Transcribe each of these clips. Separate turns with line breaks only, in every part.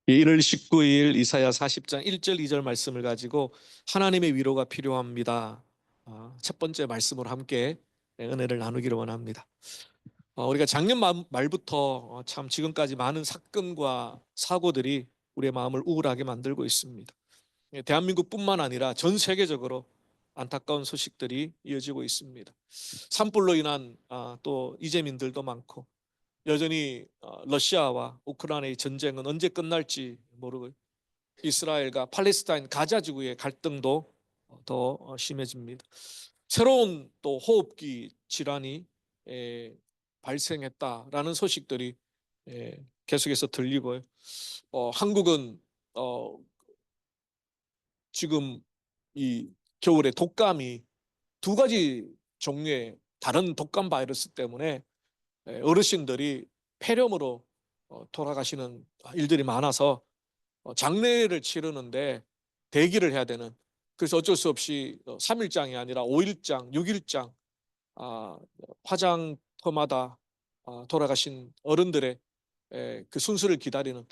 1월 19일 이사야 40장 1절 2절 말씀을 가지고 하나님의 위로가 필요합니다. 첫 번째 말씀으로 함께 은혜를 나누기를 원합니다. 우리가 작년 말부터 참 지금까지 많은 사건과 사고들이 우리의 마음을 우울하게 만들고 있습니다. 대한민국뿐만 아니라 전 세계적으로 안타까운 소식들이 이어지고 있습니다. 산불로 인한 또 이재민들도 많고, 여전히 러시아와 우크라이나의 전쟁은 언제 끝날지 모르고 이스라엘과 팔레스타인 가자 지구의 갈등도 더 심해집니다. 새로운 또 호흡기 질환이 발생했다라는 소식들이 계속해서 들리고요. 한국은 지금 이 겨울에 독감이 두 가지 종류의 다른 독감 바이러스 때문에 어르신들이 폐렴으로 돌아가시는 일들이 많아서 장례를 치르는데 대기를 해야 되는, 그래서 어쩔 수 없이 3일장이 아니라 5일장, 6일장 화장터마다 돌아가신 어른들의 그 순서를 기다리는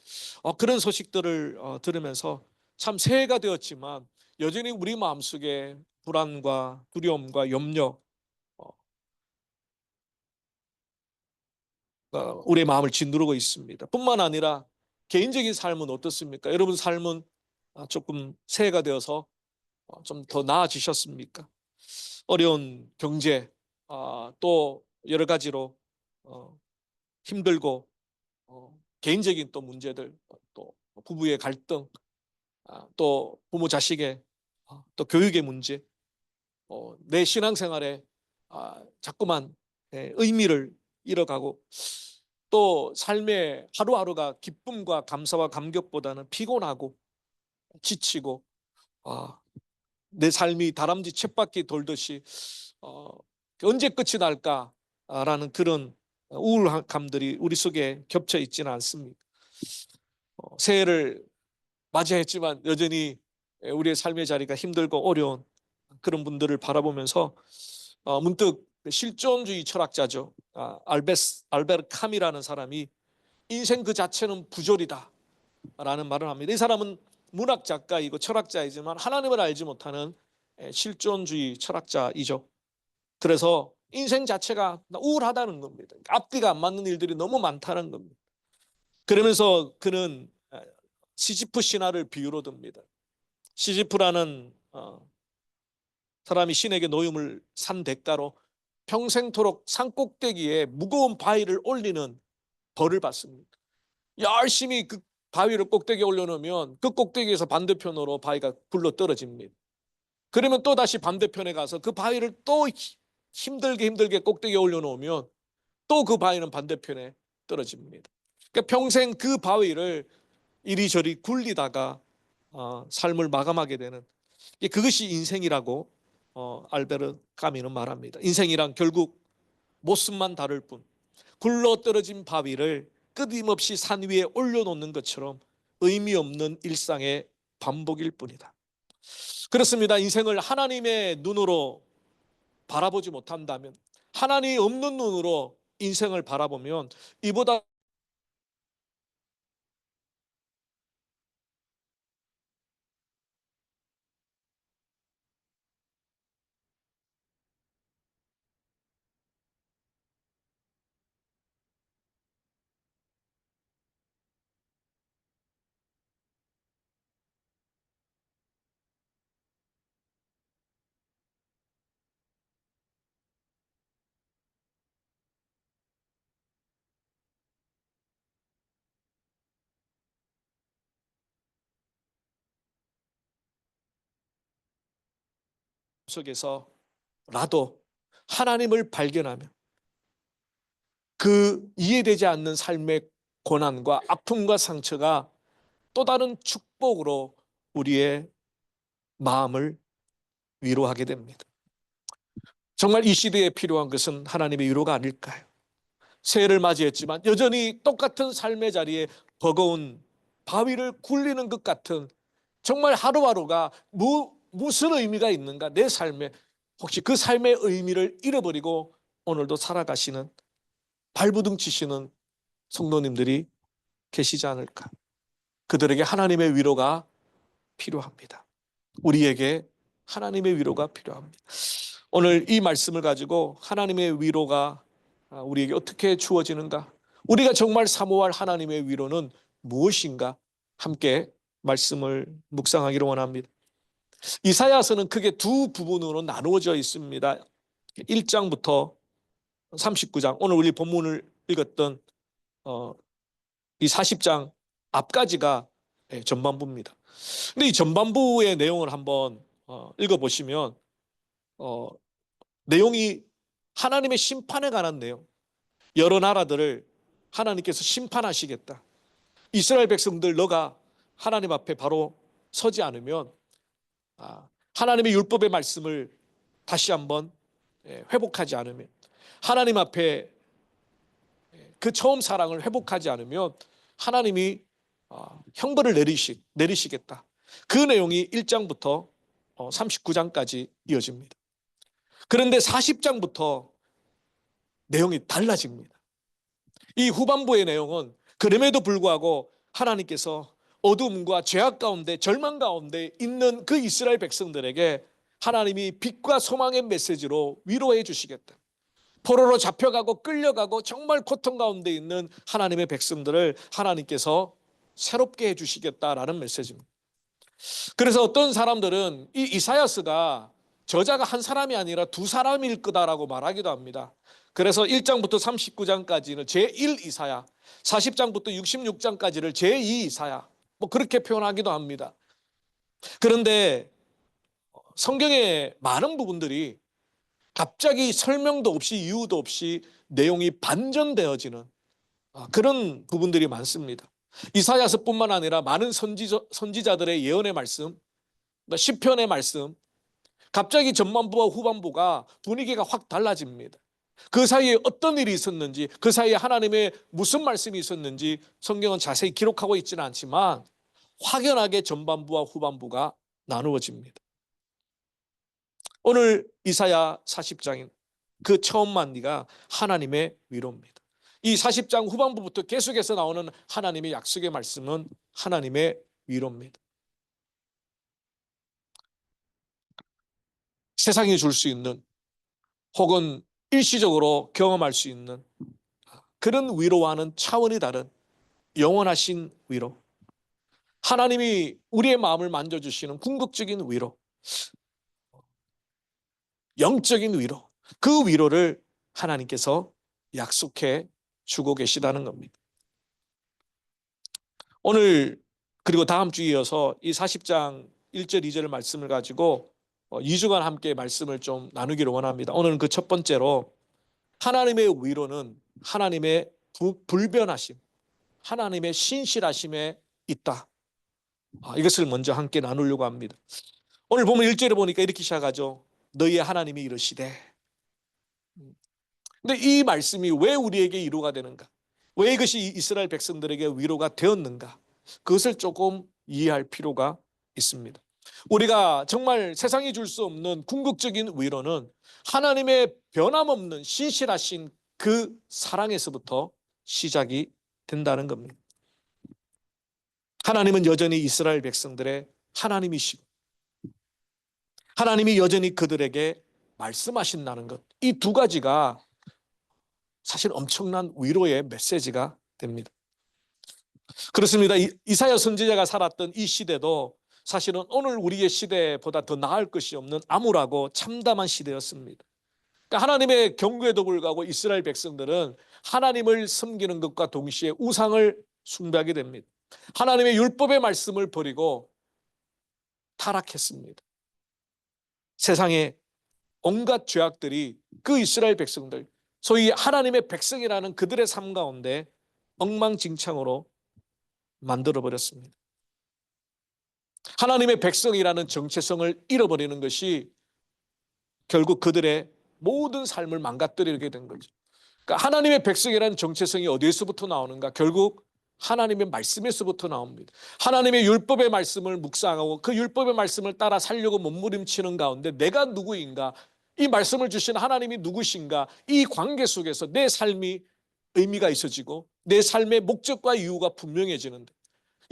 그런 소식들을 들으면서 참 새해가 되었지만 여전히 우리 마음속에 불안과 두려움과 염려, 우리의 마음을 짓누르고 있습니다. 뿐만 아니라 개인적인 삶은 어떻습니까? 여러분 삶은 조금 새해가 되어서 좀 더 나아지셨습니까? 어려운 경제, 또 여러 가지로 힘들고, 개인적인 또 문제들, 또 부부의 갈등, 또 부모 자식의 또 교육의 문제, 내 신앙생활에 자꾸만 의미를 잃어가고, 또 삶의 하루하루가 기쁨과 감사와 감격보다는 피곤하고 지치고, 내 삶이 다람쥐 쳇바퀴 돌듯이 언제 끝이 날까라는 그런 우울감들이 우리 속에 겹쳐 있지는 않습니다. 새해를 맞이했지만 여전히 우리의 삶의 자리가 힘들고 어려운 그런 분들을 바라보면서 문득 실존주의 철학자죠. 알베르 카미라는 사람이 인생 그 자체는 부조리다 라는 말을 합니다. 이 사람은 문학 작가이고 철학자이지만 하나님을 알지 못하는 실존주의 철학자이죠. 그래서 인생 자체가 우울하다는 겁니다. 앞뒤가 안 맞는 일들이 너무 많다는 겁니다. 그러면서 그는 시지프 신화를 비유로 듭니다. 시지프라는 사람이 신에게 노임을 산 대가로 평생토록 산 꼭대기에 무거운 바위를 올리는 벌을 받습니다. 열심히 그 바위를 꼭대기에 올려놓으면 그 꼭대기에서 반대편으로 바위가 굴러 떨어집니다. 그러면 또 다시 반대편에 가서 그 바위를 또 힘들게 꼭대기에 올려놓으면 또 그 바위는 반대편에 떨어집니다. 그러니까 평생 그 바위를 이리저리 굴리다가 삶을 마감하게 되는, 그것이 인생이라고 알베르 까미는 말합니다. 인생이란 결국 모습만 다를 뿐, 굴러떨어진 바위를 끊임없이 산 위에 올려놓는 것처럼 의미 없는 일상의 반복일 뿐이다. 그렇습니다. 인생을 하나님의 눈으로 바라보지 못한다면, 하나님이 없는 눈으로 인생을 바라보면 이보다 속에서라도 하나님을 발견하면 그 이해되지 않는 삶의 고난과 아픔과 상처가 또 다른 축복으로 우리의 마음을 위로하게 됩니다. 정말 이 시대에 필요한 것은 하나님의 위로가 아닐까요? 새해를 맞이했지만 여전히 똑같은 삶의 자리에 버거운 바위를 굴리는 것 같은, 정말 하루하루가 무슨 의미가 있는가, 내 삶에 혹시 그 삶의 의미를 잃어버리고 오늘도 살아가시는, 발부둥 치시는 성도님들이 계시지 않을까. 그들에게 하나님의 위로가 필요합니다. 우리에게 하나님의 위로가 필요합니다. 오늘 이 말씀을 가지고 하나님의 위로가 우리에게 어떻게 주어지는가? 우리가 정말 사모할 하나님의 위로는 무엇인가? 함께 말씀을 묵상하기를 원합니다. 이사야서는 크게 두 부분으로 나누어져 있습니다. 1장부터 39장, 오늘 우리 본문을 읽었던 이 40장 앞까지가 전반부입니다. 근데 이 전반부의 내용을 한번 읽어보시면 내용이 하나님의 심판에 관한 내용, 여러 나라들을 하나님께서 심판하시겠다. 이스라엘 백성들 너가 하나님 앞에 바로 서지 않으면 하나님의 율법의 말씀을 다시 한번 회복하지 않으면, 하나님 앞에 그 처음 사랑을 회복하지 않으면 하나님이 형벌을 내리시겠다. 그 내용이 1장부터 39장까지 이어집니다. 그런데 40장부터 내용이 달라집니다. 이 후반부의 내용은 그럼에도 불구하고 하나님께서 어둠과 죄악 가운데 절망 가운데 있는 그 이스라엘 백성들에게 하나님이 빛과 소망의 메시지로 위로해 주시겠다. 포로로 잡혀가고 끌려가고 정말 고통 가운데 있는 하나님의 백성들을 하나님께서 새롭게 해주시겠다라는 메시지입니다. 그래서 어떤 사람들은 이 이사야서가 저자가 한 사람이 아니라 두 사람일 거다라고 말하기도 합니다. 그래서 1장부터 39장까지는 제1 이사야, 40장부터 66장까지를 제2 이사야, 뭐 그렇게 표현하기도 합니다. 그런데 성경의 많은 부분들이 갑자기 설명도 없이 이유도 없이 내용이 반전되어지는 그런 부분들이 많습니다. 이사야서뿐만 아니라 많은 선지자들의 예언의 말씀, 시편의 말씀, 갑자기 전반부와 후반부가 분위기가 확 달라집니다. 그 사이에 어떤 일이 있었는지, 그 사이에 하나님의 무슨 말씀이 있었는지 성경은 자세히 기록하고 있지는 않지만 확연하게 전반부와 후반부가 나누어집니다. 오늘 이사야 40장인 그 처음 만디가 하나님의 위로입니다. 이 40장 후반부부터 계속해서 나오는 하나님의 약속의 말씀은 하나님의 위로입니다. 세상이 줄 수 있는 혹은 일시적으로 경험할 수 있는 그런 위로와는 차원이 다른 영원하신 위로, 하나님이 우리의 마음을 만져주시는 궁극적인 위로, 영적인 위로, 그 위로를 하나님께서 약속해 주고 계시다는 겁니다. 오늘 그리고 다음 주에 이어서 이 40장 1절 2절 말씀을 가지고 2주간 함께 말씀을 좀 나누기를 원합니다. 오늘은 그 첫 번째로 하나님의 위로는 하나님의 불변하심, 하나님의 신실하심에 있다. 이것을 먼저 함께 나누려고 합니다. 오늘 보면 1절에 보니까 이렇게 시작하죠. 너희의 하나님이 이르시되. 근데 이 말씀이 왜 우리에게 위로가 되는가? 왜 이것이 이스라엘 백성들에게 위로가 되었는가? 그것을 조금 이해할 필요가 있습니다. 우리가 정말 세상이 줄 수 없는 궁극적인 위로는 하나님의 변함없는 신실하신 그 사랑에서부터 시작이 된다는 겁니다. 하나님은 여전히 이스라엘 백성들의 하나님이시고 하나님이 여전히 그들에게 말씀하신다는 것, 이 두 가지가 사실 엄청난 위로의 메시지가 됩니다. 그렇습니다. 이사야 선지자가 살았던 이 시대도 사실은 오늘 우리의 시대보다 더 나을 것이 없는 암울하고 참담한 시대였습니다. 그러니까 하나님의 경고에도 불구하고 이스라엘 백성들은 하나님을 섬기는 것과 동시에 우상을 숭배하게 됩니다. 하나님의 율법의 말씀을 버리고 타락했습니다. 세상에 온갖 죄악들이 그 이스라엘 백성들, 소위 하나님의 백성이라는 그들의 삶 가운데 엉망진창으로 만들어버렸습니다. 하나님의 백성이라는 정체성을 잃어버리는 것이 결국 그들의 모든 삶을 망가뜨리게 된 거죠. 그러니까 하나님의 백성이라는 정체성이 어디에서부터 나오는가? 결국 하나님의 말씀에서부터 나옵니다. 하나님의 율법의 말씀을 묵상하고 그 율법의 말씀을 따라 살려고 몸부림치는 가운데 내가 누구인가? 이 말씀을 주신 하나님이 누구신가? 이 관계 속에서 내 삶이 의미가 있어지고 내 삶의 목적과 이유가 분명해지는데,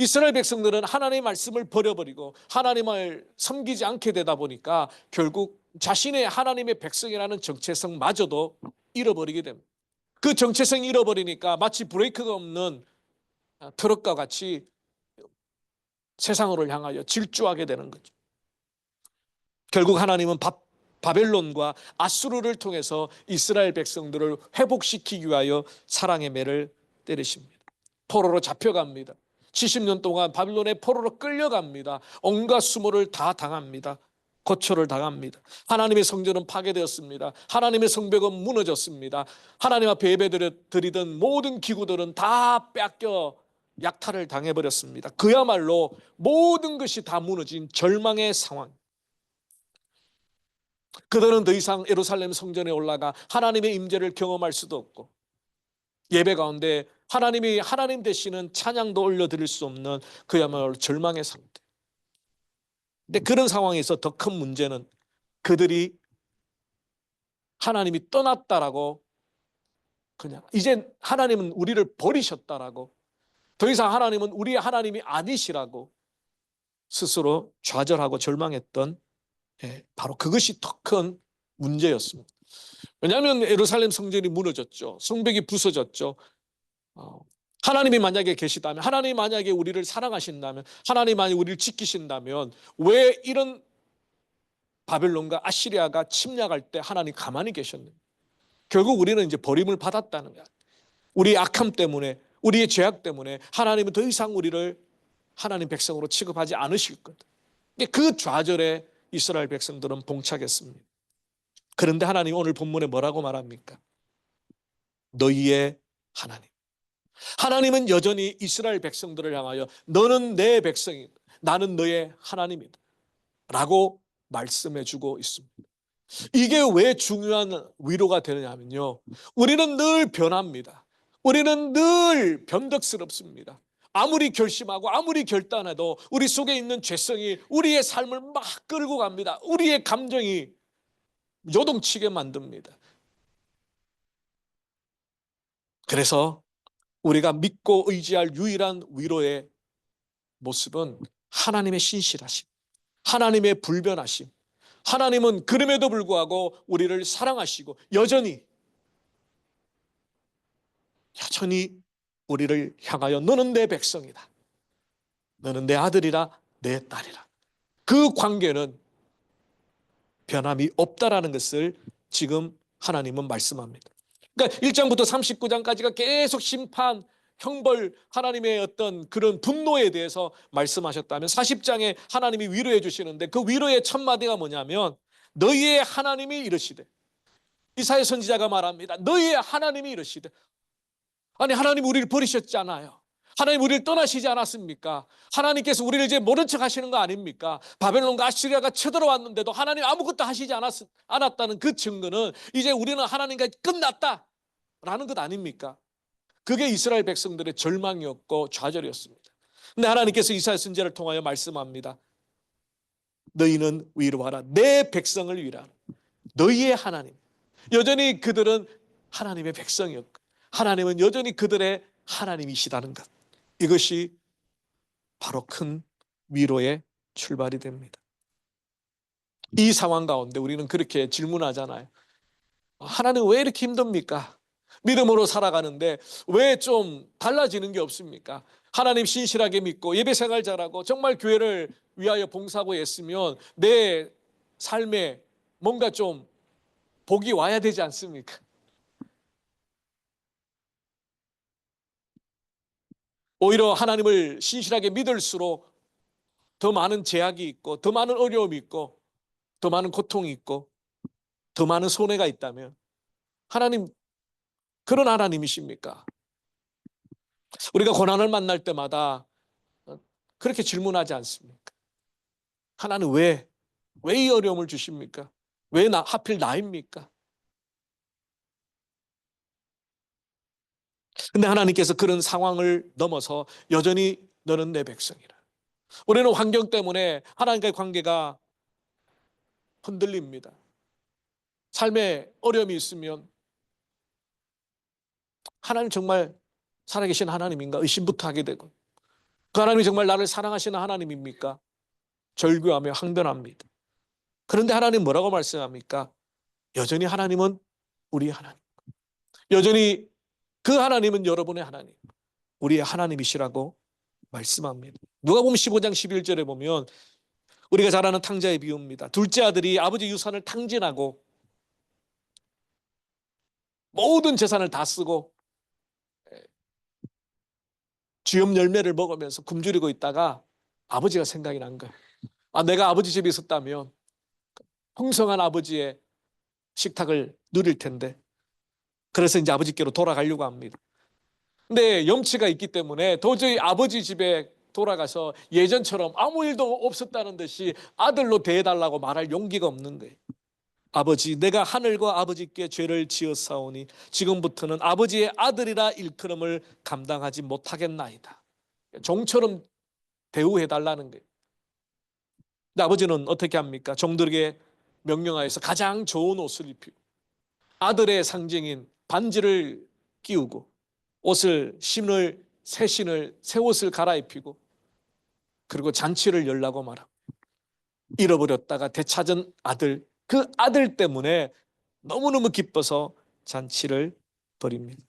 이스라엘 백성들은 하나님의 말씀을 버려버리고 하나님을 섬기지 않게 되다 보니까 결국 자신의 하나님의 백성이라는 정체성마저도 잃어버리게 됩니다. 그 정체성 잃어버리니까 마치 브레이크가 없는 트럭과 같이 세상으로 향하여 질주하게 되는 거죠. 결국 하나님은 바벨론과 아수르를 통해서 이스라엘 백성들을 회복시키기 위하여 사랑의 매를 때리십니다. 포로로 잡혀갑니다. 70년 동안 바빌론의 포로로 끌려갑니다. 온갖 수모를 다 당합니다. 고초를 당합니다. 하나님의 성전은 파괴되었습니다. 하나님의 성벽은 무너졌습니다. 하나님 앞에 예배드리던 모든 기구들은 다 뺏겨 약탈을 당해버렸습니다. 그야말로 모든 것이 다 무너진 절망의 상황. 그들은 더 이상 예루살렘 성전에 올라가 하나님의 임재를 경험할 수도 없고 예배 가운데 하나님이 하나님 되시는 찬양도 올려드릴 수 없는 그야말로 절망의 상태. 근데 그런 상황에서 더 큰 문제는 그들이 하나님이 떠났다라고 그냥 이제 하나님은 우리를 버리셨다라고 더 이상 하나님은 우리의 하나님이 아니시라고 스스로 좌절하고 절망했던 바로 그것이 더 큰 문제였습니다. 왜냐하면 예루살렘 성전이 무너졌죠. 성벽이 부서졌죠. 하나님이 만약에 계시다면, 하나님이 만약에 우리를 사랑하신다면, 하나님이 만약에 우리를 지키신다면 왜 이런 바벨론과 아시리아가 침략할 때 하나님 가만히 계셨는가? 결국 우리는 이제 버림을 받았다는 거야. 우리의 악함 때문에, 우리의 죄악 때문에 하나님은 더 이상 우리를 하나님 백성으로 취급하지 않으실 거다. 그 좌절에 이스라엘 백성들은 봉착했습니다. 그런데 하나님 오늘 본문에 뭐라고 말합니까? 너희의 하나님. 하나님은 여전히 이스라엘 백성들을 향하여 너는 내 백성이다. 나는 너의 하나님이다. 라고 말씀해 주고 있습니다. 이게 왜 중요한 위로가 되느냐 하면요. 우리는 늘 변합니다. 우리는 늘 변덕스럽습니다. 아무리 결심하고 아무리 결단해도 우리 속에 있는 죄성이 우리의 삶을 막 끌고 갑니다. 우리의 감정이 요동치게 만듭니다. 그래서 우리가 믿고 의지할 유일한 위로의 모습은 하나님의 신실하심, 하나님의 불변하심. 하나님은 그럼에도 불구하고 우리를 사랑하시고 여전히 우리를 향하여 너는 내 백성이다. 너는 내 아들이라 내 딸이라. 그 관계는 변함이 없다라는 것을 지금 하나님은 말씀합니다. 그러니까 1장부터 39장까지가 계속 심판, 형벌, 하나님의 어떤 그런 분노에 대해서 말씀하셨다면 40장에 하나님이 위로해 주시는데 그 위로의 첫 마디가 뭐냐면 너희의 하나님이 이르시되, 이사야 선지자가 말합니다. 너희의 하나님이 이르시되, 아니 하나님 우리를 버리셨잖아요. 하나님 우리를 떠나시지 않았습니까? 하나님께서 우리를 이제 모른 척 하시는 거 아닙니까? 바벨론과 아시리아가 쳐들어왔는데도 하나님 아무것도 하시지 않았다는 그 증거는 이제 우리는 하나님과 끝났다라는 것 아닙니까? 그게 이스라엘 백성들의 절망이었고 좌절이었습니다. 근데 하나님께서 이사야 선지자를 통하여 말씀합니다. 너희는 위로하라. 내 백성을 위로하라. 너희의 하나님. 여전히 그들은 하나님의 백성이었고 하나님은 여전히 그들의 하나님이시다는 것. 이것이 바로 큰 위로의 출발이 됩니다. 이 상황 가운데 우리는 그렇게 질문하잖아요. 하나님 왜 이렇게 힘듭니까? 믿음으로 살아가는데 왜 좀 달라지는 게 없습니까? 하나님 신실하게 믿고 예배 생활 잘하고 정말 교회를 위하여 봉사하고 애쓰면 내 삶에 뭔가 좀 복이 와야 되지 않습니까? 오히려 하나님을 신실하게 믿을수록 더 많은 제약이 있고 더 많은 어려움이 있고 더 많은 고통이 있고 더 많은 손해가 있다면 하나님 그런 하나님이십니까? 우리가 고난을 만날 때마다 그렇게 질문하지 않습니까? 하나님 왜 이 어려움을 주십니까? 왜 하필 나입니까? 근데 하나님께서 그런 상황을 넘어서 여전히 너는 내 백성이라. 우리는 환경 때문에 하나님과의 관계가 흔들립니다. 삶에 어려움이 있으면 하나님 정말 살아계신 하나님인가 의심부터 하게 되고 그 하나님이 정말 나를 사랑하시는 하나님입니까? 절규하며 항변합니다. 그런데 하나님 뭐라고 말씀합니까? 여전히 하나님은 우리 하나님. 여전히 그 하나님은 여러분의 하나님, 우리의 하나님이시라고 말씀합니다. 누가복음 15장 11절에 보면 우리가 잘 아는 탕자의 비유입니다. 둘째 아들이 아버지 유산을 탕진하고 모든 재산을 다 쓰고 쥐염 열매를 먹으면서 굶주리고 있다가 아버지가 생각이 난 거예요. 아, 내가 아버지 집에 있었다면 풍성한 아버지의 식탁을 누릴 텐데. 그래서 이제 아버지께로 돌아가려고 합니다. 근데 염치가 있기 때문에 도저히 아버지 집에 돌아가서 예전처럼 아무 일도 없었다는 듯이 아들로 대해달라고 말할 용기가 없는 거예요. 아버지, 내가 하늘과 아버지께 죄를 지었사오니 지금부터는 아버지의 아들이라 일컬음을 감당하지 못하겠나이다. 종처럼 대우해달라는 거예요. 근데 아버지는 어떻게 합니까? 종들에게 명령하여서 가장 좋은 옷을 입히고 아들의 상징인 반지를 끼우고 옷을 신을 새 신을 새 옷을 갈아입히고 그리고 잔치를 열라고 말합니다. 잃어버렸다가 되찾은 아들, 그 아들 때문에 너무너무 기뻐서 잔치를 벌입니다.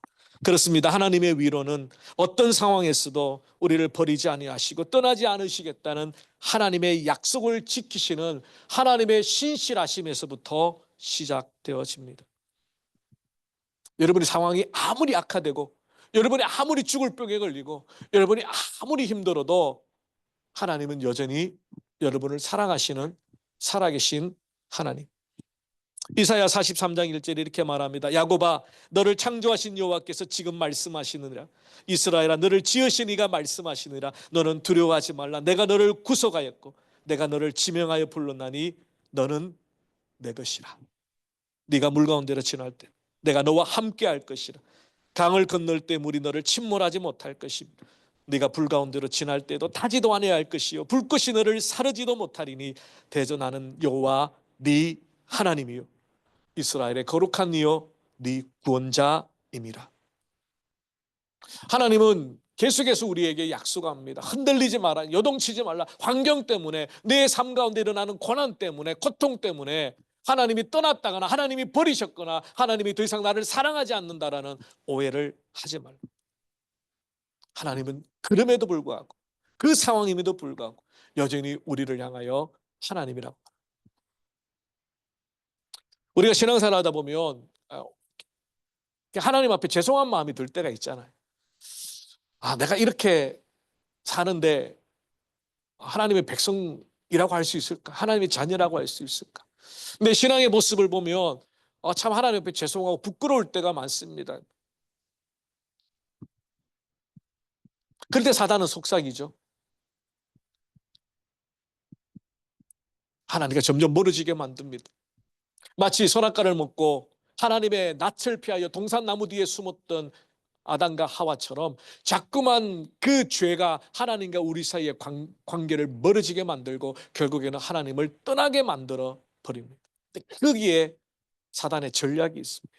그렇습니다. 하나님의 위로는 어떤 상황에서도 우리를 버리지 아니하시고 떠나지 않으시겠다는 하나님의 약속을 지키시는 하나님의 신실하심에서부터 시작되어집니다. 여러분의 상황이 아무리 악화되고 여러분이 아무리 죽을 병에 걸리고 여러분이 아무리 힘들어도 하나님은 여전히 여러분을 사랑하시는 살아계신 하나님. 이사야 43장 1절에 이렇게 말합니다. 야곱아, 너를 창조하신 여호와께서 지금 말씀하시느니라. 이스라엘아, 너를 지으신 이가 말씀하시느니라. 너는 두려워하지 말라. 내가 너를 구속하였고 내가 너를 지명하여 불렀나니 너는 내 것이라. 네가 물 가운데로 지날 때 내가 너와 함께 할 것이라. 강을 건널 때 물이 너를 침몰하지 못할 것입니다. 네가 불 가운데로 지날 때도 타지도 아니할 할 것이요 불꽃이 너를 사르지도 못하리니 대저 나는 여호와 네 하나님이요 이스라엘의 거룩한 이요 네 구원자임이라. 하나님은 계속해서 우리에게 약속합니다. 흔들리지 마라, 요동치지 말라. 환경 때문에, 내 삶 가운데 일어나는 고난 때문에, 고통 때문에 하나님이 떠났다거나 하나님이 버리셨거나 하나님이 더 이상 나를 사랑하지 않는다라는 오해를 하지 말라. 하나님은 그럼에도 불구하고, 그 상황임에도 불구하고 여전히 우리를 향하여 하나님이라고. 우리가 신앙생활 하다 보면 하나님 앞에 죄송한 마음이 들 때가 있잖아요. 아, 내가 이렇게 사는데 하나님의 백성이라고 할 수 있을까? 하나님의 자녀라고 할 수 있을까? 내 신앙의 모습을 보면 참 하나님 앞에 죄송하고 부끄러울 때가 많습니다. 그럴 때 사단은 속삭이죠. 하나님과 점점 멀어지게 만듭니다. 마치 선악과를 먹고 하나님의 낯을 피하여 동산나무 뒤에 숨었던 아담과 하와처럼 자꾸만 그 죄가 하나님과 우리 사이의 관계를 멀어지게 만들고 결국에는 하나님을 떠나게 만들어 버립니다. 거기에 사단의 전략이 있습니다.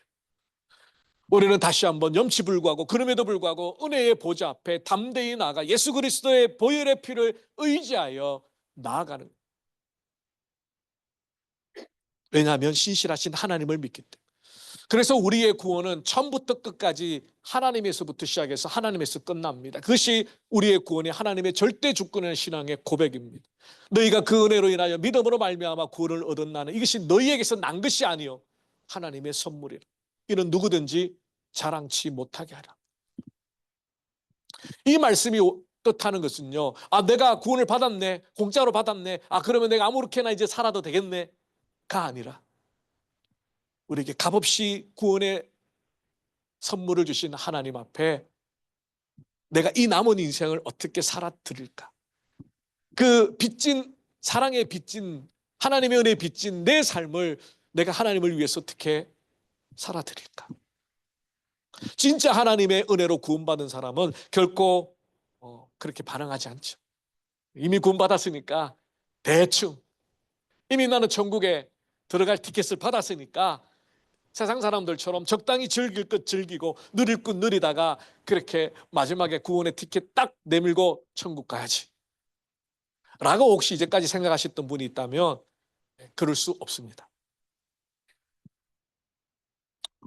우리는 다시 한번 염치불구하고 그럼에도 불구하고 은혜의 보좌 앞에 담대히 나아가 예수 그리스도의 보혈의 피를 의지하여 나아가는 거예요. 왜냐하면 신실하신 하나님을 믿기 때문에. 그래서 우리의 구원은 처음부터 끝까지 하나님에서부터 시작해서 하나님에서 끝납니다. 그것이 우리의 구원이 하나님의 절대 주권의 신앙의 고백입니다. 너희가 그 은혜로 인하여 믿음으로 말미암아 구원을 얻었나는 이것이 너희에게서 난 것이 아니요 하나님의 선물이라. 이는 누구든지 자랑치 못하게 하라. 이 말씀이 뜻하는 것은요, 아, 내가 구원을 받았네, 공짜로 받았네, 아, 그러면 내가 아무렇게나 이제 살아도 되겠네 가 아니라 우리에게 값없이 구원의 선물을 주신 하나님 앞에 내가 이 남은 인생을 어떻게 살아드릴까? 그 빚진, 사랑의 빚진, 하나님의 은혜에 빚진 내 삶을 내가 하나님을 위해서 어떻게 살아드릴까? 진짜 하나님의 은혜로 구원받은 사람은 결코 그렇게 반응하지 않죠. 이미 구원받았으니까 대충, 이미 나는 천국에 들어갈 티켓을 받았으니까 세상 사람들처럼 적당히 즐길 것 즐기고 누릴 것 누리다가 그렇게 마지막에 구원의 티켓 딱 내밀고 천국 가야지 라고 혹시 이제까지 생각하셨던 분이 있다면 그럴 수 없습니다.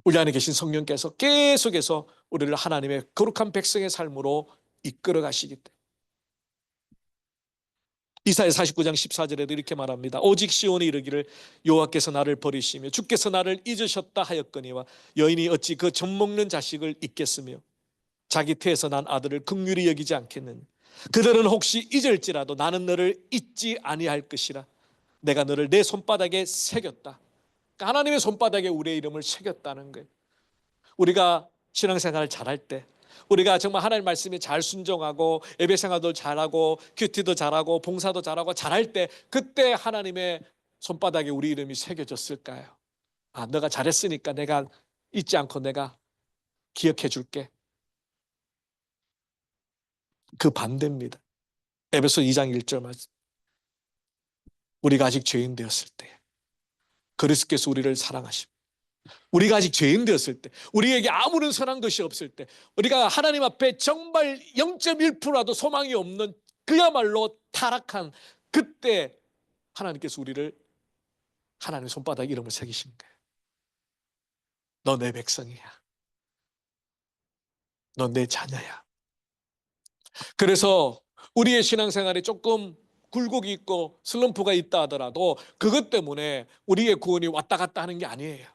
우리 안에 계신 성령께서 계속해서 우리를 하나님의 거룩한 백성의 삶으로 이끌어 가시기 때문에 이사야 49장 14절에도 이렇게 말합니다. 오직 시온이 이르기를 여호와께서 나를 버리시며 주께서 나를 잊으셨다 하였거니와 여인이 어찌 그 젖먹는 자식을 잊겠으며 자기 태에서 난 아들을 긍휼히 여기지 않겠느냐. 그들은 혹시 잊을지라도 나는 너를 잊지 아니할 것이라. 내가 너를 내 손바닥에 새겼다. 그러니까 하나님의 손바닥에 우리의 이름을 새겼다는 거예요. 우리가 신앙생활을 잘할 때, 우리가 정말 하나님 말씀에 잘 순종하고 예배생활도 잘하고 큐티도 잘하고 봉사도 잘하고 잘할 때, 그때 하나님의 손바닥에 우리 이름이 새겨졌을까요? 아, 너가 잘했으니까 내가 잊지 않고 내가 기억해 줄게. 그 반대입니다. 에베소 2장 1절 말씀. 우리가 아직 죄인 되었을 때 그리스도께서 우리를 사랑하시고, 우리가 아직 죄인 되었을 때, 우리에게 아무런 선한 것이 없을 때, 우리가 하나님 앞에 정말 0.1%라도 소망이 없는 그야말로 타락한 그때 하나님께서 우리를 하나님의 손바닥에 이름을 새기신 거예요. 너 내 백성이야. 너 내 자녀야. 그래서 우리의 신앙생활에 조금 굴곡이 있고 슬럼프가 있다 하더라도 그것 때문에 우리의 구원이 왔다 갔다 하는 게 아니에요.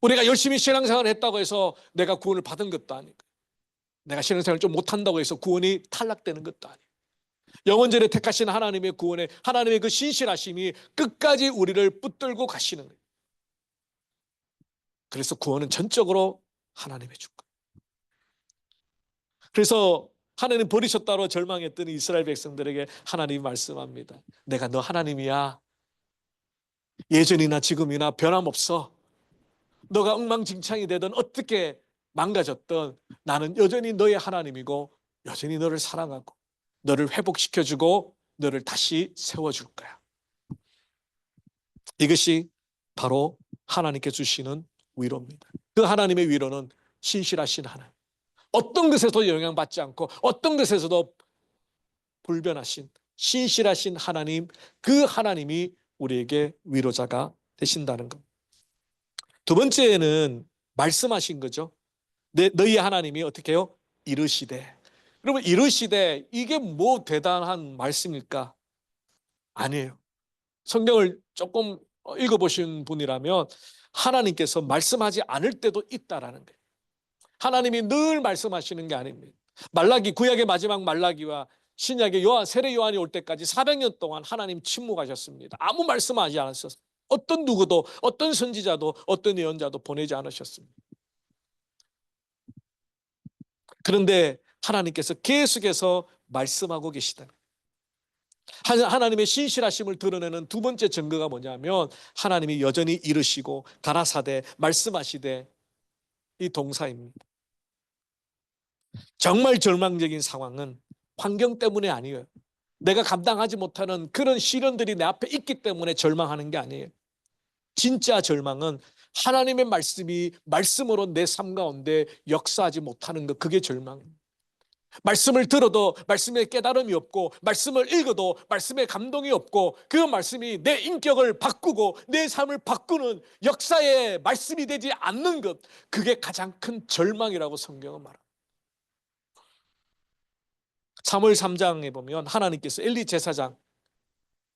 우리가 열심히 신앙생활을 했다고 해서 내가 구원을 받은 것도 아니고, 내가 신앙생활을 좀 못한다고 해서 구원이 탈락되는 것도 아니에요. 영원전에 택하신 하나님의 구원에 하나님의 그 신실하심이 끝까지 우리를 붙들고 가시는 거예요. 그래서 구원은 전적으로 하나님의 주권. 그래서 하나님 버리셨다로 절망했던 이스라엘 백성들에게 하나님이 말씀합니다. 내가 너 하나님이야. 예전이나 지금이나 변함없어. 너가 엉망진창이 되든 어떻게 망가졌든 나는 여전히 너의 하나님이고 여전히 너를 사랑하고 너를 회복시켜주고 너를 다시 세워줄 거야. 이것이 바로 하나님께 주시는 위로입니다. 그 하나님의 위로는 신실하신 하나님, 어떤 것에서도 영향받지 않고 어떤 것에서도 불변하신 신실하신 하나님, 그 하나님이 우리에게 위로자가 되신다는 것. 두 번째는 말씀하신 거죠. 너희 하나님이 어떻게 해요? 이르시되. 그러면 이르시되 이게 뭐 대단한 말씀일까? 아니에요. 성경을 조금 읽어보신 분이라면 하나님께서 말씀하지 않을 때도 있다라는 거예요. 하나님이 늘 말씀하시는 게 아닙니다. 말라기, 구약의 마지막 말라기와 신약의 세례 요한이 올 때까지 400년 동안 하나님 침묵하셨습니다. 아무 말씀하지 않으셨습니다. 어떤 누구도, 어떤 선지자도, 어떤 예언자도 보내지 않으셨습니다. 그런데 하나님께서 계속해서 말씀하고 계시다. 하나님의 신실하심을 드러내는 두 번째 증거가 뭐냐면 하나님이 여전히 이르시고 가라사대 말씀하시되, 이 동사입니다. 정말 절망적인 상황은 환경 때문에 아니에요. 내가 감당하지 못하는 그런 시련들이 내 앞에 있기 때문에 절망하는 게 아니에요. 진짜 절망은 하나님의 말씀이 말씀으로 내 삶 가운데 역사하지 못하는 것, 그게 절망입니다. 말씀을 들어도 말씀에 깨달음이 없고, 말씀을 읽어도 말씀에 감동이 없고, 그 말씀이 내 인격을 바꾸고 내 삶을 바꾸는 역사의 말씀이 되지 않는 것, 그게 가장 큰 절망이라고 성경은 말합니다. 사무엘 3장에 보면 하나님께서 엘리 제사장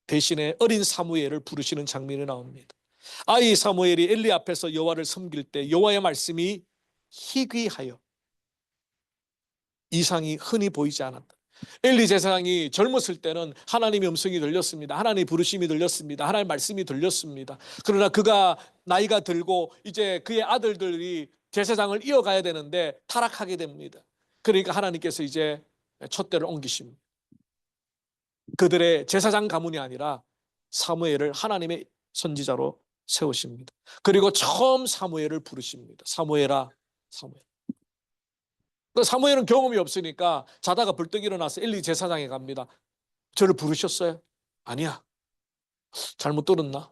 대신에 어린 사무엘을 부르시는 장면이 나옵니다. 아이 사무엘이 엘리 앞에서 여호와를 섬길 때 여호와의 말씀이 희귀하여 이상이 흔히 보이지 않았다. 엘리 제사장이 젊었을 때는 하나님의 음성이 들렸습니다. 하나님의 부르심이 들렸습니다. 하나님의 말씀이 들렸습니다. 그러나 그가 나이가 들고 이제 그의 아들들이 제사장을 이어가야 되는데 타락하게 됩니다. 그러니까 하나님께서 이제 촛대를 옮기십니다. 그들의 제사장 가문이 아니라 사무엘을 하나님의 선지자로 세우십니다. 그리고 처음 사무엘을 부르십니다. 사무엘아, 사무엘. 사무엘은 경험이 없으니까 자다가 벌떡 일어나서 엘리 제사장에 갑니다. 저를 부르셨어요? 아니야. 잘못 들었나?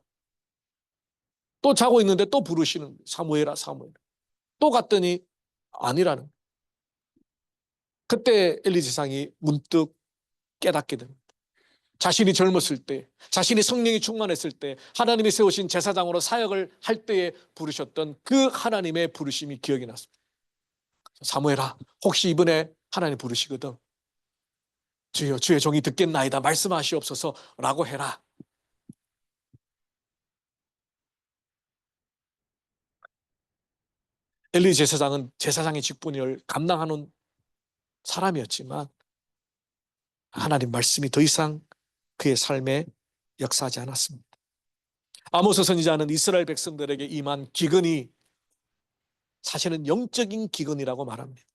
또 자고 있는데 또 부르시는 거예요. 사무엘아, 사무엘. 또 갔더니 아니라는 거예요. 그때 엘리 제사장이 문득 깨닫게 됩니다. 자신이 젊었을 때, 자신이 성령이 충만했을 때, 하나님이 세우신 제사장으로 사역을 할 때에 부르셨던 그 하나님의 부르심이 기억이 났습니다. 사무엘아, 혹시 이번에 하나님 부르시거든 주여, 주의 종이 듣겠나이다 말씀하시옵소서 라고 해라. 엘리 제사장은 제사장의 직분을 감당하는 사람이었지만 하나님 말씀이 더 이상 그의 삶에 역사하지 않았습니다. 아모스 선지자는 이스라엘 백성들에게 임한 기근이 사실은 영적인 기근이라고 말합니다.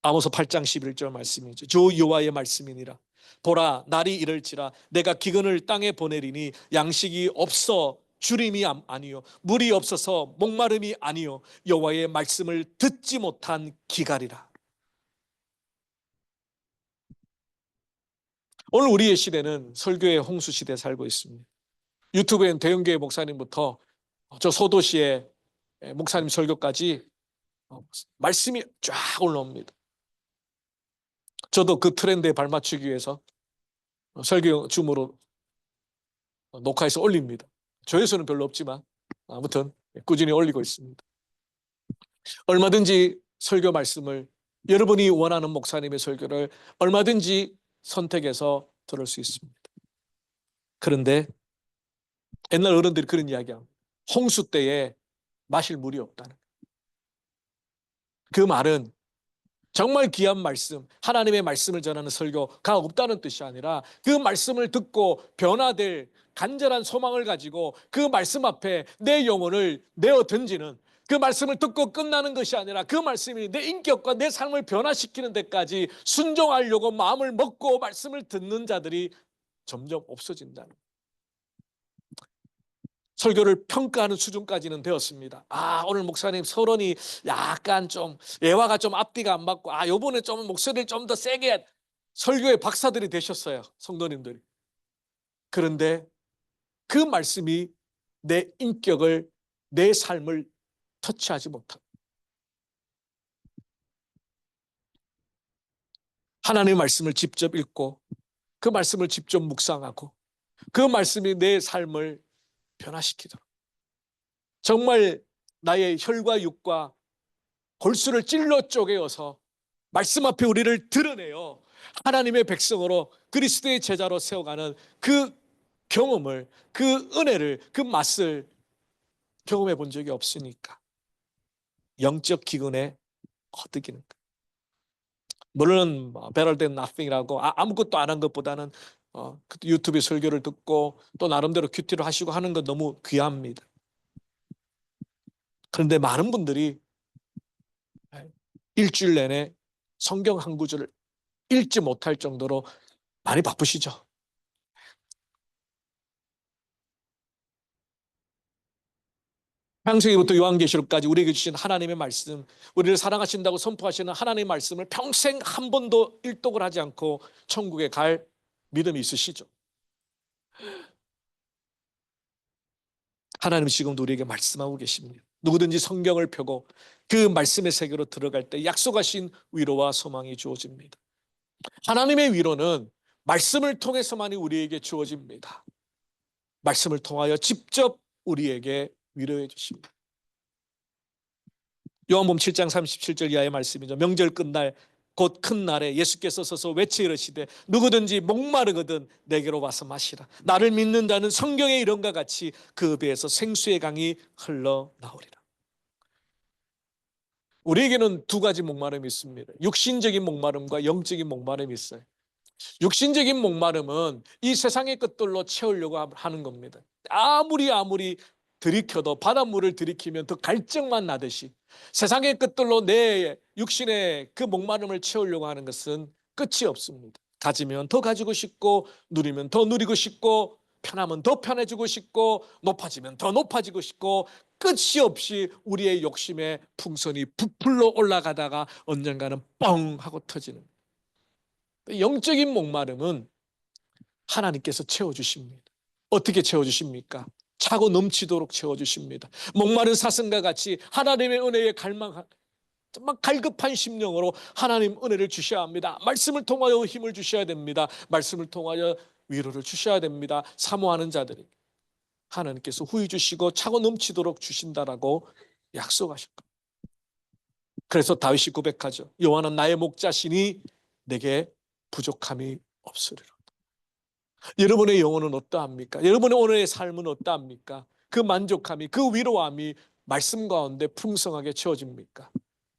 아모스 8장 11절 말씀이죠. 주 여호와의 말씀이니라. 보라, 날이 이를지라 내가 기근을 땅에 보내리니 양식이 없어 주림이 아니요 물이 없어서 목마름이 아니요 여호와의 말씀을 듣지 못한 기갈이라. 오늘 우리의 시대는 설교의 홍수 시대에 살고 있습니다. 유튜브엔 대형교회 목사님부터 저 소도시의 목사님 설교까지 말씀이 쫙 올라옵니다. 저도 그 트렌드에 발맞추기 위해서 설교 줌으로 녹화해서 올립니다. 조회수는 별로 없지만 아무튼 꾸준히 올리고 있습니다. 얼마든지 설교 말씀을 여러분이 원하는 목사님의 설교를 얼마든지 선택해서 들을 수 있습니다. 그런데 옛날 어른들이 그런 이야기합니다. 홍수 때에 마실 물이 없다는 그 말은 정말 귀한 말씀, 하나님의 말씀을 전하는 설교가 없다는 뜻이 아니라 그 말씀을 듣고 변화될 간절한 소망을 가지고 그 말씀 앞에 내 영혼을 내어 던지는 그 말씀을 듣고 끝나는 것이 아니라 그 말씀이 내 인격과 내 삶을 변화시키는 데까지 순종하려고 마음을 먹고 말씀을 듣는 자들이 점점 없어진다는 거예요. 설교를 평가하는 수준까지는 되었습니다. 오늘 목사님 서론이 약간 좀 예화가 좀 앞뒤가 안 맞고 요번에 좀 목소리를 좀 더 세게 설교의 박사들이 되셨어요. 성도님들이. 그런데 그 말씀이 내 인격을 내 삶을 터치하지 못한 하나님의 말씀을 직접 읽고 그 말씀을 직접 묵상하고 그 말씀이 내 삶을 변화시키도록 정말 나의 혈과 육과 골수를 찔러 쪼개어서 말씀 앞에 우리를 드러내어 하나님의 백성으로 그리스도의 제자로 세워가는 그 경험을, 그 은혜를, 그 맛을 경험해 본 적이 없으니까 영적 기근에 허덕이는 거예요. 물론 better than nothing이라고 아무것도 안 한 것보다는 유튜브 설교를 듣고 또 나름대로 큐티를 하시고 하는 건 너무 귀합니다. 그런데 많은 분들이 일주일 내내 성경 한 구절을 읽지 못할 정도로 많이 바쁘시죠. 창세기부터 요한계시록까지 우리에게 주신 하나님의 말씀, 우리를 사랑하신다고 선포하시는 하나님의 말씀을 평생 한 번도 일독을 하지 않고 천국에 갈 믿음이 있으시죠? 하나님 지금도 우리에게 말씀하고 계십니다. 누구든지 성경을 펴고 그 말씀의 세계로 들어갈 때 약속하신 위로와 소망이 주어집니다. 하나님의 위로는 말씀을 통해서만이 우리에게 주어집니다. 말씀을 통하여 직접 우리에게 위로해 주십니다. 요한복음 7장 37절 이하의 말씀이죠. 명절 끝날 곧 큰 날에 예수께서 서서 외쳐 이르시되 누구든지 목마르거든 내게로 와서 마시라. 나를 믿는 자는 성경의 이름과 같이 그 배에서 생수의 강이 흘러나오리라. 우리에게는 두 가지 목마름이 있습니다. 육신적인 목마름과 영적인 목마름이 있어요. 육신적인 목마름은 이 세상의 것들로 채우려고 하는 겁니다. 아무리 들이켜도 바닷물을 들이키면 더 갈증만 나듯이 세상의 것들로 내 육신의 그 목마름을 채우려고 하는 것은 끝이 없습니다. 가지면 더 가지고 싶고 누리면 더 누리고 싶고 편하면 더 편해지고 싶고 높아지면 더 높아지고 싶고 끝이 없이 우리의 욕심의 풍선이 부풀러 올라가다가 언젠가는 뻥 하고 터지는 영적인 목마름은 하나님께서 채워주십니다. 어떻게 채워주십니까? 차고 넘치도록 채워주십니다. 목마른 사슴과 같이 하나님의 은혜에 정말 갈급한 심령으로 하나님 은혜를 주셔야 합니다. 말씀을 통하여 힘을 주셔야 됩니다. 말씀을 통하여 위로를 주셔야 됩니다. 사모하는 자들이 하나님께서 후히 주시고 차고 넘치도록 주신다라고 약속하셨고, 그래서 다윗이 고백하죠. 여호와는 나의 목자시니 내게 부족함이 없으리라. 여러분의 영혼은 어떠합니까? 여러분의 오늘의 삶은 어떠합니까? 그 만족함이, 그 위로함이 말씀 가운데 풍성하게 채워집니까?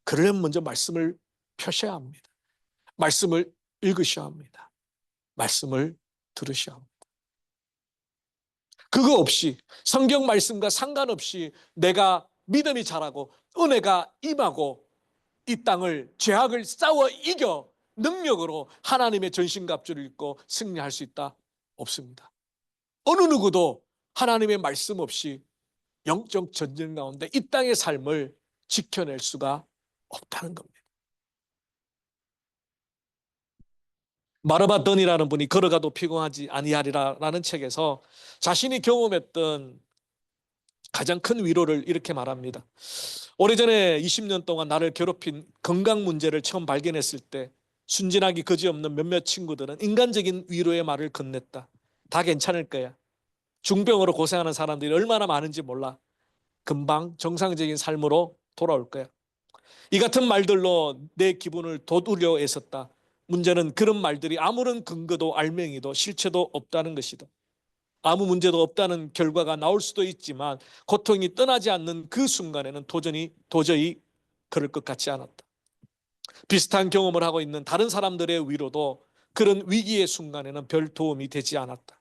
그러려면 먼저 말씀을 펴셔야 합니다. 말씀을 읽으셔야 합니다. 말씀을 들으셔야 합니다. 그거 없이, 성경 말씀과 상관없이 내가 믿음이 자라고 은혜가 임하고 이 땅을, 죄악을 싸워 이겨 능력으로 하나님의 전신갑주를 입고 승리할 수 있다? 없습니다. 어느 누구도 하나님의 말씀 없이 영적 전쟁 가운데 이 땅의 삶을 지켜낼 수가 없다는 겁니다. 마르바 던이라는 분이 걸어가도 피곤하지 아니하리라라는 책에서 자신이 경험했던 가장 큰 위로를 이렇게 말합니다. 오래전에 20년 동안 나를 괴롭힌 건강 문제를 처음 발견했을 때 순진하기 그지없는 몇몇 친구들은 인간적인 위로의 말을 건넸다. 다 괜찮을 거야. 중병으로 고생하는 사람들이 얼마나 많은지 몰라. 금방 정상적인 삶으로 돌아올 거야. 이 같은 말들로 내 기분을 돋우려 애썼다. 문제는 그런 말들이 아무런 근거도 알맹이도 실체도 없다는 것이다. 아무 문제도 없다는 결과가 나올 수도 있지만 고통이 떠나지 않는 그 순간에는 도저히 그럴 것 같지 않았다. 비슷한 경험을 하고 있는 다른 사람들의 위로도 그런 위기의 순간에는 별 도움이 되지 않았다.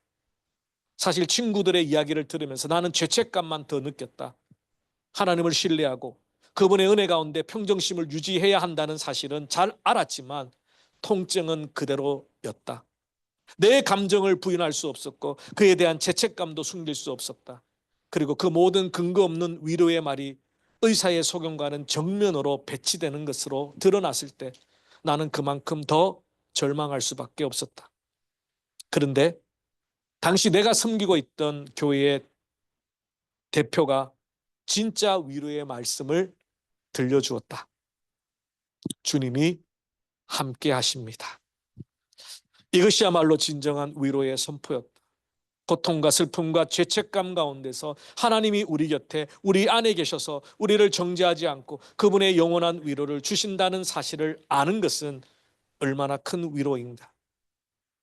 사실 친구들의 이야기를 들으면서 나는 죄책감만 더 느꼈다. 하나님을 신뢰하고 그분의 은혜 가운데 평정심을 유지해야 한다는 사실은 잘 알았지만 통증은 그대로였다. 내 감정을 부인할 수 없었고 그에 대한 죄책감도 숨길 수 없었다. 그리고 그 모든 근거 없는 위로의 말이 의사의 소견과는 정면으로 배치되는 것으로 드러났을 때 나는 그만큼 더 절망할 수밖에 없었다. 그런데 당시 내가 섬기고 있던 교회의 대표가 진짜 위로의 말씀을 들려주었다. 주님이 함께 하십니다. 이것이야말로 진정한 위로의 선포였다. 고통과 슬픔과 죄책감 가운데서 하나님이 우리 곁에, 우리 안에 계셔서 우리를 정죄하지 않고 그분의 영원한 위로를 주신다는 사실을 아는 것은 얼마나 큰 위로인가.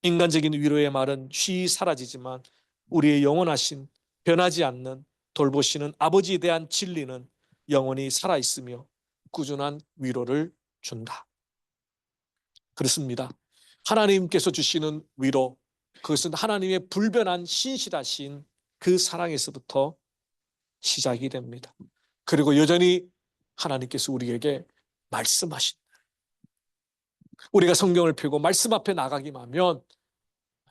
인간적인 위로의 말은 쉬이 사라지지만 우리의 영원하신, 변하지 않는 돌보시는 아버지에 대한 진리는 영원히 살아있으며 꾸준한 위로를 준다. 그렇습니다. 하나님께서 주시는 위로, 그것은 하나님의 불변한 신실하신 그 사랑에서부터 시작이 됩니다. 그리고 여전히 하나님께서 우리에게 말씀하신, 우리가 성경을 펴고 말씀 앞에 나가기만 하면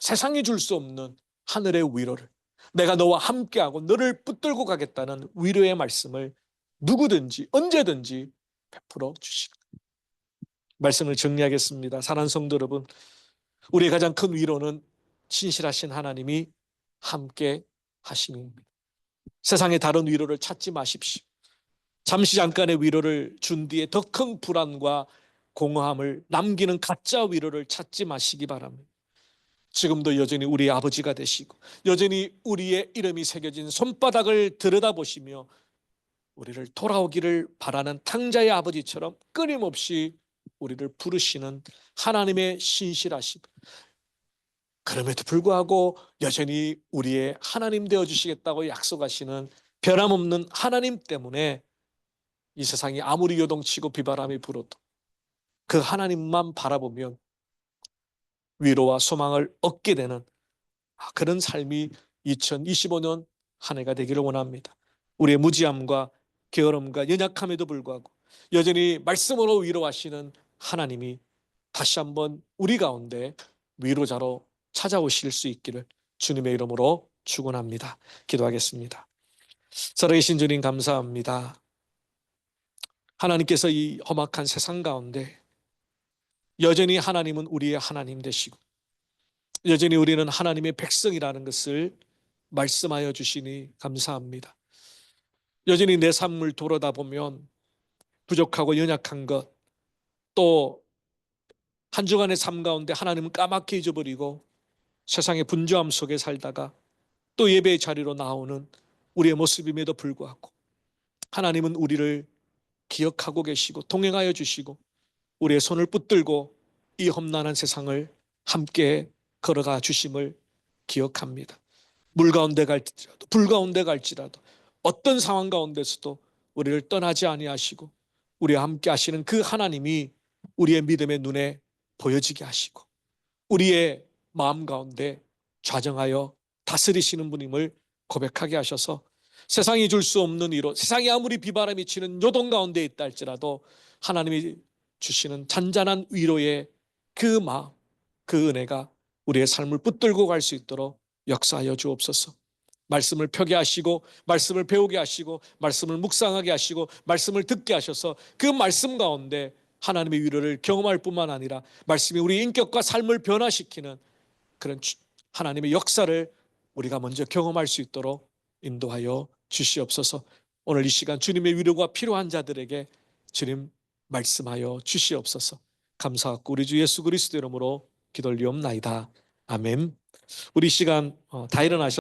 세상이 줄 수 없는 하늘의 위로를, 내가 너와 함께하고 너를 붙들고 가겠다는 위로의 말씀을 누구든지 언제든지 베풀어 주시는, 말씀을 정리하겠습니다. 사랑하는 성도 여러분, 우리의 가장 큰 위로는 신실하신 하나님이 함께 하심입니다. 세상의 다른 위로를 찾지 마십시오. 잠시 잠깐의 위로를 준 뒤에 더 큰 불안과 공허함을 남기는 가짜 위로를 찾지 마시기 바랍니다. 지금도 여전히 우리의 아버지가 되시고 여전히 우리의 이름이 새겨진 손바닥을 들여다보시며 우리를 돌아오기를 바라는 탕자의 아버지처럼 끊임없이 우리를 부르시는 하나님의 신실하심, 그럼에도 불구하고 여전히 우리의 하나님 되어주시겠다고 약속하시는 변함없는 하나님 때문에 이 세상이 아무리 요동치고 비바람이 불어도 그 하나님만 바라보면 위로와 소망을 얻게 되는 그런 삶이 2025년 한 해가 되기를 원합니다. 우리의 무지함과 게으름과 연약함에도 불구하고 여전히 말씀으로 위로하시는 하나님이 다시 한번 우리 가운데 위로자로 찾아오실 수 있기를 주님의 이름으로 축원합니다. 기도하겠습니다. 살아계신 주님 감사합니다. 하나님께서 이 험악한 세상 가운데 여전히 하나님은 우리의 하나님 되시고 여전히 우리는 하나님의 백성이라는 것을 말씀하여 주시니 감사합니다. 여전히 내 삶을 돌아다보면 부족하고 연약한 것, 또 한 주간의 삶 가운데 하나님은 까맣게 잊어버리고 세상의 분주함 속에 살다가 또 예배의 자리로 나오는 우리의 모습임에도 불구하고 하나님은 우리를 기억하고 계시고 동행하여 주시고 우리의 손을 붙들고 이 험난한 세상을 함께 걸어가 주심을 기억합니다. 물 가운데 갈지라도 불 가운데 갈지라도 어떤 상황 가운데서도 우리를 떠나지 아니하시고 우리와 함께 하시는 그 하나님이 우리의 믿음의 눈에 보여지게 하시고 우리의 마음 가운데 좌정하여 다스리시는 분임을 고백하게 하셔서 세상이 줄 수 없는 위로, 세상이 아무리 비바람이 치는 요동 가운데 있다 할지라도 하나님이 주시는 잔잔한 위로의 그 마음, 그 은혜가 우리의 삶을 붙들고 갈 수 있도록 역사하여 주옵소서. 말씀을 펴게 하시고 말씀을 배우게 하시고 말씀을 묵상하게 하시고 말씀을 듣게 하셔서 그 말씀 가운데 하나님의 위로를 경험할 뿐만 아니라 말씀이 우리 인격과 삶을 변화시키는 그런 하나님의 역사를 우리가 먼저 경험할 수 있도록 인도하여 주시옵소서. 오늘 이 시간 주님의 위로가 필요한 자들에게 주님 말씀하여 주시옵소서. 감사하고 우리 주 예수 그리스도 이름으로 기도 올리옵나이다. 아멘. 우리 시간 다 일어나셔